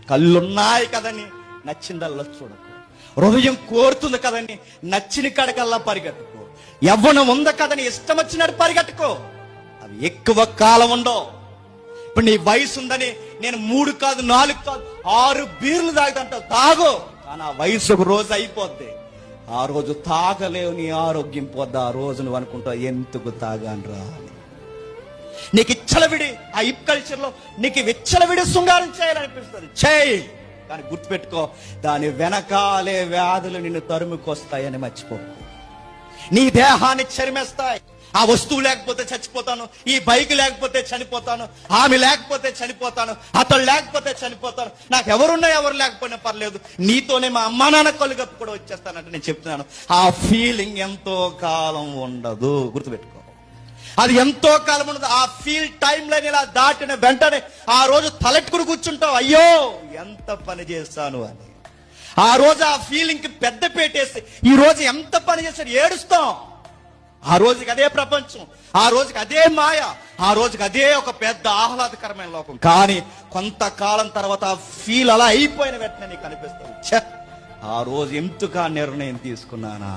కళ్ళున్నాయి కదని నచ్చిందల్లా చూడకు. హృదయం కోరుతుంది కదని నచ్చిన కడకల్లా పరిగెట్టుకో. యవ్వనం ఉంద కదని ఇష్టం వచ్చినట్టు పరిగెట్టుకో. అవి ఎక్కువ కాలం ఉండవు. ఇప్పుడు నీ వయసు ఉందని నేను 3 కాదు 4 కాదు 6 బీర్లు తాగుతుంటావు, తాగు. కానీ ఆ వయసు ఒక రోజు అయిపోద్ది. ఆ రోజు తాగలేవు, నీ ఆరోగ్యం పోద్ది. ఆ రోజు నువ్వు అనుకుంటావు ఎందుకు తాగానురా అని. నీకు ఇచ్చలవిడి ఆ హిప్ కల్చర్ లో నీకు విచ్చలవిడి శృంగారం చేయాలనిపిస్తుంది, చేయి. కానీ గుర్తుపెట్టుకో, దాని వెనకాలే వ్యాధులు నిన్ను తరుముకొస్తాయని మర్చిపోకు. నీ దేహాన్ని చరిమేస్తాయి. ఆ వస్తువు లేకపోతే చచ్చిపోతాను, ఈ బైక్ లేకపోతే చనిపోతాను, ఆమె లేకపోతే చనిపోతాను, అతడు లేకపోతే చనిపోతాను, నాకు ఎవరున్నా ఎవరు లేకపోయినా పర్లేదు, నీతోనే మా అమ్మా నాన్న కలుగప్పు కూడా వచ్చేస్తానంటే నేను చెప్తున్నాను. ఆ ఫీలింగ్ ఎంతో కాలం ఉండదు, గుర్తుపెట్టుకో. అది ఎంతో కాలం ఉండదు. ఆ ఫీల్ టైం లైన్ ఇలా దాటిన వెంటనే ఆ రోజు తలెట్టుకుని కూర్చుంటావు, అయ్యో ఎంత పని చేస్తాను అని. ఆ రోజు ఆ ఫీలింగ్ కి పెద్ద పెట్టేసి ఈ రోజు ఎంత పని చేస్తాడు ఏడుస్తాం. ఆ రోజుకి అదే ప్రపంచం, ఆ రోజుకి అదే మాయ, ఆ రోజుకి అదే ఒక పెద్ద ఆహ్లాదకరమైన లోకం. కానీ కొంతకాలం తర్వాత ఆ ఫీల్ అలా అయిపోయిన వెంటనే నీకు అనిపిస్తుంది, ఛే ఆ రోజు ఎందుకు ఆ నిర్ణయం తీసుకున్నానా.